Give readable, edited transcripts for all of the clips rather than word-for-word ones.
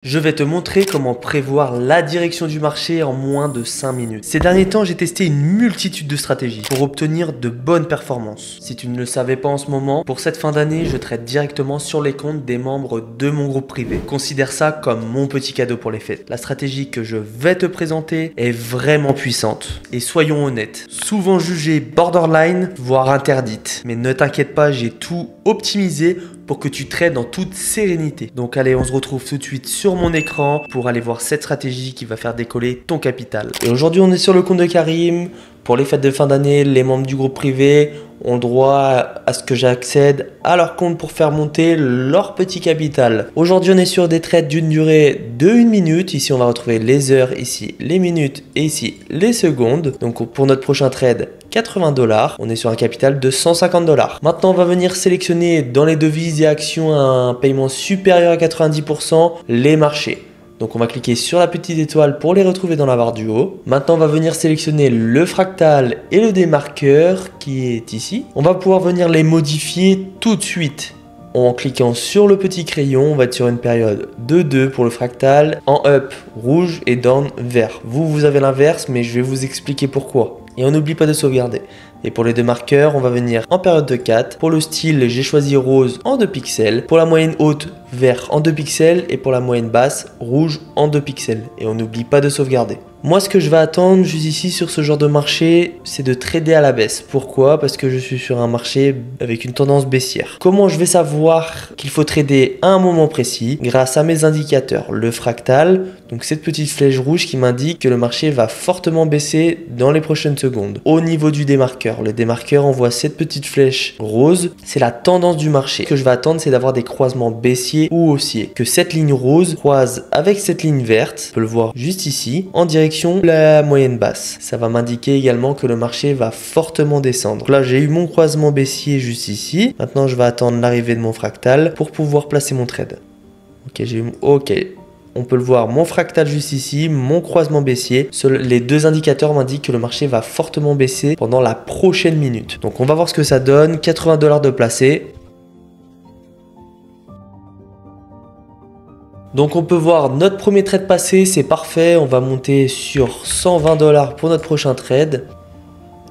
Je vais te montrer comment prévoir la direction du marché en moins de 5 minutes. Ces derniers temps, j'ai testé une multitude de stratégies pour obtenir de bonnes performances. Si tu ne le savais pas en ce moment, pour cette fin d'année, je traite directement sur les comptes des membres de mon groupe privé. Considère ça comme mon petit cadeau pour les fêtes. La stratégie que je vais te présenter est vraiment puissante. Et soyons honnêtes, souvent jugée borderline, voire interdite. Mais ne t'inquiète pas, j'ai tout optimisé pour que tu trades en toute sérénité. Donc allez, on se retrouve tout de suite sur mon écran pour aller voir cette stratégie qui va faire décoller ton capital. Et aujourd'hui, on est sur le compte de Karim. Pour les fêtes de fin d'année, les membres du groupe privé ont droit à ce que j'accède à leur compte pour faire monter leur petit capital. Aujourd'hui, on est sur des trades d'une durée de 1 minute. Ici, on va retrouver les heures, ici les minutes et ici les secondes. Donc pour notre prochain trade, 80 $. On est sur un capital de 150 $. Maintenant, on va venir sélectionner dans les devises et actions à un paiement supérieur à 90% les marchés. Donc on va cliquer sur la petite étoile pour les retrouver dans la barre du haut. Maintenant on va venir sélectionner le fractal et le démarqueur qui est ici. On va pouvoir venir les modifier tout de suite. En cliquant sur le petit crayon, on va être sur une période de 2 pour le fractal, en up rouge et down vert. Vous avez l'inverse, mais je vais vous expliquer pourquoi. Et on n'oublie pas de sauvegarder. Et pour les deux marqueurs, on va venir en période de 4. Pour le style, j'ai choisi rose en 2 pixels. Pour la moyenne haute, vert en 2 pixels. Et pour la moyenne basse, rouge en 2 pixels. Et on n'oublie pas de sauvegarder. Moi, ce que je vais attendre juste ici sur ce genre de marché, c'est de trader à la baisse. Pourquoi? Parce que je suis sur un marché avec une tendance baissière. Comment je vais savoir qu'il faut trader à un moment précis? Grâce à mes indicateurs. Le fractal, donc cette petite flèche rouge qui m'indique que le marché va fortement baisser dans les prochaines secondes. Au niveau du démarqueur, le démarqueur envoie cette petite flèche rose. C'est la tendance du marché. Ce que je vais attendre, c'est d'avoir des croisements baissiers ou haussiers. Que cette ligne rose croise avec cette ligne verte, on peut le voir juste ici, en direction la moyenne basse. Ça va m'indiquer également que le marché va fortement descendre. Donc là, j'ai eu mon croisement baissier juste ici. Maintenant, je vais attendre l'arrivée de mon fractal pour pouvoir placer mon trade. Ok, j'ai eu ok. On peut le voir, mon fractal juste ici, mon croisement baissier. Les deux indicateurs m'indiquent que le marché va fortement baisser pendant la prochaine minute. Donc on va voir ce que ça donne. 80 $ de placé. Donc on peut voir notre premier trade passé, c'est parfait. On va monter sur 120 $ pour notre prochain trade.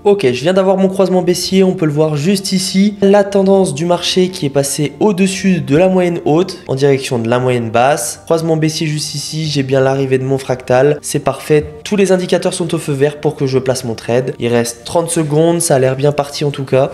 Ok, je viens d'avoir mon croisement baissier, on peut le voir juste ici. La tendance du marché qui est passée au-dessus de la moyenne haute en direction de la moyenne basse. Croisement baissier juste ici, j'ai bien l'arrivée de mon fractal. C'est parfait, tous les indicateurs sont au feu vert pour que je place mon trade. Il reste 30 secondes, ça a l'air bien parti en tout cas.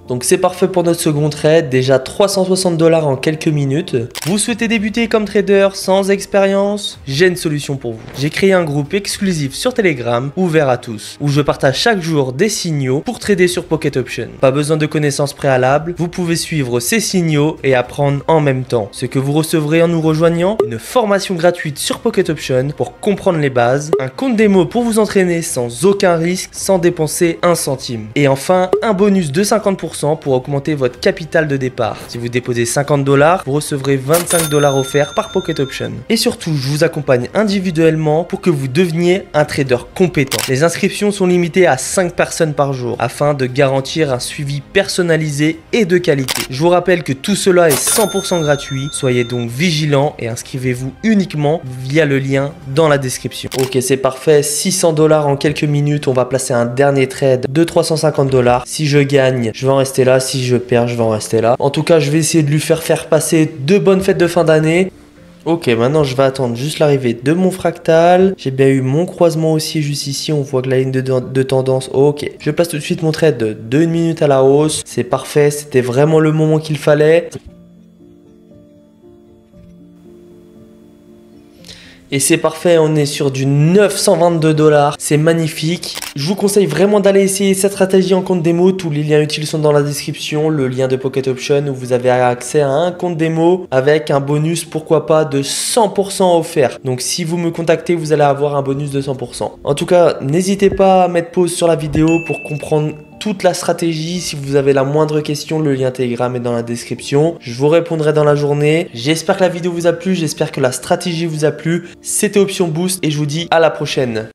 Donc c'est parfait pour notre second trade, déjà 360 $ en quelques minutes. Vous souhaitez débuter comme trader sans expérience? J'ai une solution pour vous. J'ai créé un groupe exclusif sur Telegram, ouvert à tous, où je partage chaque jour des signaux pour trader sur Pocket Option. Pas besoin de connaissances préalables, vous pouvez suivre ces signaux et apprendre en même temps. Ce que vous recevrez en nous rejoignant, une formation gratuite sur Pocket Option pour comprendre les bases, un compte démo pour vous entraîner sans aucun risque, sans dépenser un centime. Et enfin, un bonus de 50% pour augmenter votre capital de départ. Si vous déposez 50 $, vous recevrez 25 $ offerts par Pocket Option. Et surtout, je vous accompagne individuellement pour que vous deveniez un trader compétent. Les inscriptions sont limitées à 5 personnes par jour afin de garantir un suivi personnalisé et de qualité. Je vous rappelle que tout cela est 100% gratuit. Soyez donc vigilants et inscrivez-vous uniquement via le lien dans la description. Ok, c'est parfait. 600 $ en quelques minutes. On va placer un dernier trade de 350 $. Si je gagne, je vais en rester là. Si je perds, je vais en rester là. En tout cas, je vais essayer de lui faire passer de bonnes fêtes de fin d'année. Ok, maintenant je vais attendre juste l'arrivée de mon fractal. J'ai bien eu mon croisement aussi juste ici. On voit que la ligne de tendance. Ok, je place tout de suite mon trade de 1 minute à la hausse. C'est parfait, c'était vraiment le moment qu'il fallait. Et c'est parfait, on est sur du 922 $. C'est magnifique. Je vous conseille vraiment d'aller essayer cette stratégie en compte démo. Tous les liens utiles sont dans la description. Le lien de Pocket Option où vous avez accès à un compte démo avec un bonus, pourquoi pas, de 100% offert. Donc si vous me contactez, vous allez avoir un bonus de 100%. En tout cas, n'hésitez pas à mettre pause sur la vidéo pour comprendre toute la stratégie. Si vous avez la moindre question, le lien Telegram est dans la description. Je vous répondrai dans la journée. J'espère que la vidéo vous a plu. J'espère que la stratégie vous a plu. C'était Option Boost et je vous dis à la prochaine.